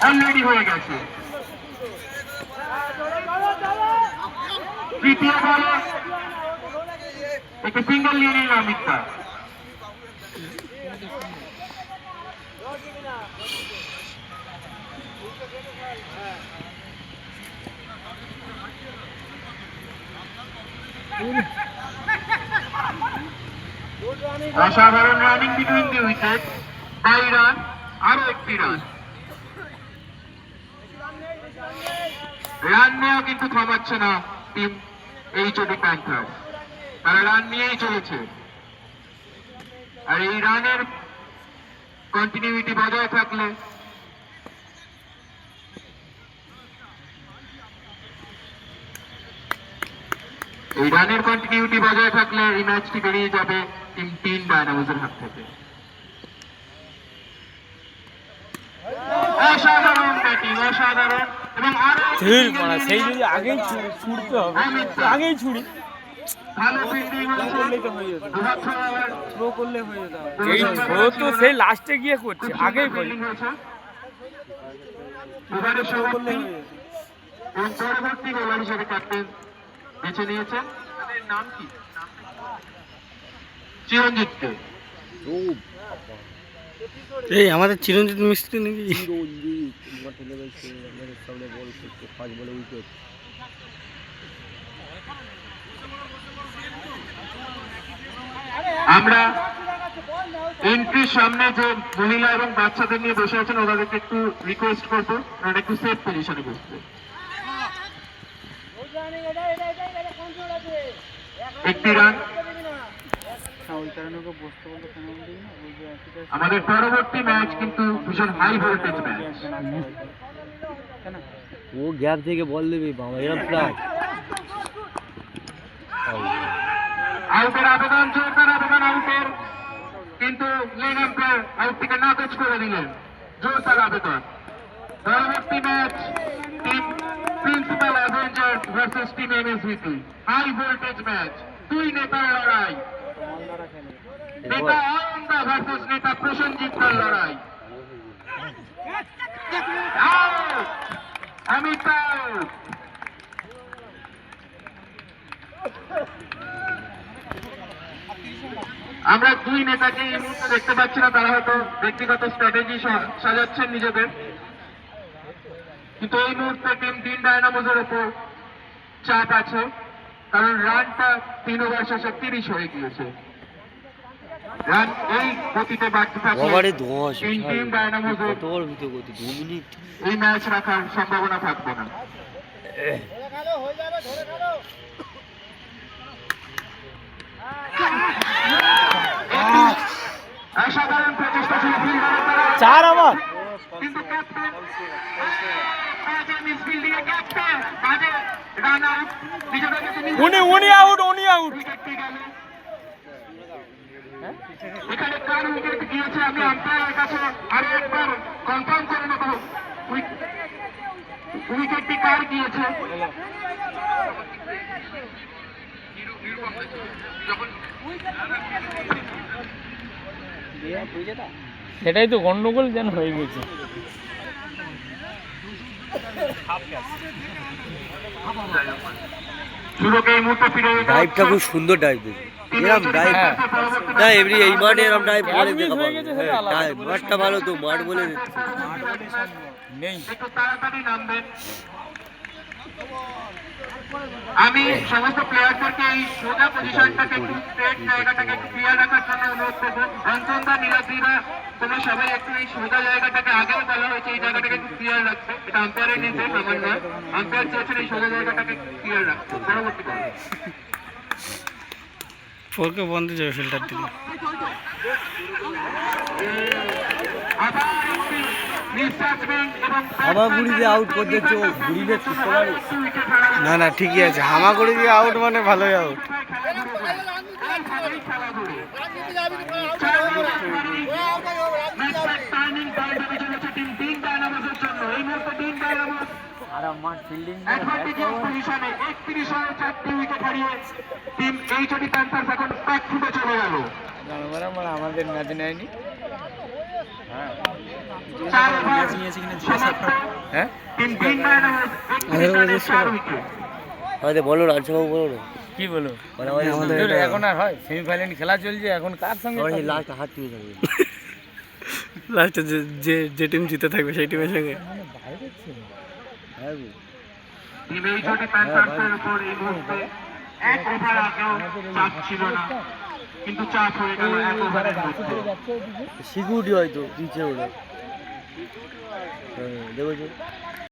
Already হয়ে গেছে। তৃতীয় বলে একটি সিঙ্গেল নিয়ে নিল অমিতটা। অসাধারণ running between the wicket, 2 run, আরো একটি রান। রান নিয়েও কিন্তু থামাচ্ছে না টিম এইচডি প্যান্থার্স, তারা রান নিয়েই চলেছে। আর এই রানের কন্টিনিউইটি বজায় থাকলে এই ম্যাচটি বেরিয়ে যাবে টিম ডায়নামোসের হাত থেকে। অসাধারণ ব্যাটিং, অসাধারণ। এবং আরো সেই যদি আগেই ছুড়তে হবে, আগেই ছুড়ি ভালো ফিল্ডিং থ্রো করলে হয়ে যেত। এই থ্রো তো সেই লাস্টে গিয়ে করছে, আগেই করি এবারে থ্রো করলে হয়ে যেত। এবং পরবর্তী বোলার হিসেবে ক্যাপ্টেন বেছে নিয়েছেন, তাদের নাম কি? চিরঞ্জিতকে। এই আমাদের চিরঞ্জিত মিস্ত্রি নাকি? আমরা এন্ট্রির সামনে যে মহিলা এবং বাচ্চাদের নিয়ে বসে আছেন ওদেরকে একটু রিকোয়েস্ট করবো ওরা একটু সেফ পজিশনে বসতে। একটি রান। আমাদের পরবর্তী ম্যাচ কিন্তু ভীষণ হাই ভোল্টেজ ম্যাচ। ও গ্যাপ থেকে বল দেবে বাবা, এরকম প্রায় আউটের আবেদন, জোরদার আবেদন আউটের, কিন্তু লেগ আম্পায়ার আউটটিকে নাকচ করে দিলেন। জোরদার আবেদন। পরবর্তী match team Principal Avengers versus team MSVP, high voltage match, 2 নেতার লড়াই। নেতা আনন্দা ভার্সেস নেতা প্রসেনজিৎর লড়াই। অমিত আউট। আমরা 2 নেতাকে এই মুহূর্তে দেখতে পাচ্ছি না, তারা হয়তো ব্যক্তিগত স্ট্র্যাটেজি সাজাচ্ছেন নিজেদের, কিন্তু এই মুহূর্তে টিম ডায়নামোসের উপর চাপ আছে, কারণ রানটা 3 ওভার শেষে 30 হয়ে গিয়েছে। রান এই গতিতে বাড়তে থাকলে টিম ডায়নামোসের এই ম্যাচ রাখার সম্ভাবনা থাকবে না। অসাধারণ প্রচেষ্টা ছিল ফিল্ডারের দ্বারা, চার আমার কিন্তু ক্যাপ্টেন বাজে মিসফিল্ডিং এ ক্যাপ্টেন বাজে রান আউট। নিজেদেরকে তিনি উনি আউট উইকেটটি গেল। এখানে কার উইকেট গিয়েছে আমি আম্পায়ারের কাছে আরো একবার কনফার্ম করে নেব, উইকেটটি কার গিয়েছে। সেটাই তো গন্ডগোল যেন হয়ে গেছে। ডাইভটা খুব সুন্দর ডাইভ দিয়েছে, এরকম ডাইভ না এমনি এই মাঠে এরকম ডাইভ করে দেখা পাবে। মাঠটা ভালো তো, মাঠ বলে নেই। একটু তাড়াতাড়ি নামবেন। আমি সমস্ত প্লেয়ারদেরকে এই সোজা পজিশনটাকে একটু স্ট্রেট জায়গাটাকে একটু ক্লিয়ার রাখার জন্য অনুরোধ করবো। অন্তন্দা নীলাদ্রিরা তোমরা সবাই একটু এই সোজা জায়গাটাকে, আগেও বলা হয়েছে এই জায়গাটাকে একটু ক্লিয়ার রাখতে, এটা আম্পায়ারের নির্দেশ আমার নয়। আম্পায়ার চেয়েছেন এই সোজা জায়গাটাকে ক্লিয়ার রাখতে। পরবর্তী বল ফোরকে বন্ধ যাবে ফিল্টার দিকে। হামাগুড়ি দিয়ে আউট করতে ঘুরিলে না না ঠিকই আছে, হামাগুড়ি দিয়ে আউট মানে ভালোই আউট। আর আমার ফিল্ডিং অ্যাডভান্টেজের পজিশনে 31 রানে 4টি উইকেট হারিয়ে টিম এইচডি প্যান্থার্স এখন ব্যাক ফুটে চলে গেল। আমাদের ম্যাচ নেয়নি। হ্যাঁ 4 ওভার সমাপ্ত। হ্যাঁ টিম গ্রিন ডায়নামোস 31 রানে 4 উইকেট। আমাদের বলো রাজসভা বলো না কি বলো মানে আমাদের আমাদের এখন আর হয় সেমিফাইনাল খেলা চলছে এখন কার সঙ্গে লাস্ট হাত তুলে থাকবে লাস্টে যে টিম জিতে থাকবে সেই টিমের সঙ্গে হ্যাঁ গো। টিম এইচডি প্যান্থার্সের উপর এই মুহূর্তে 1 ওভার আগেও চাপ ছিল না, কিন্তু চাপ হয়ে গেল 1 ওভারের মধ্যে। সিকিউরিটি হয়তো দিচ্ছে ওরা দেখেছো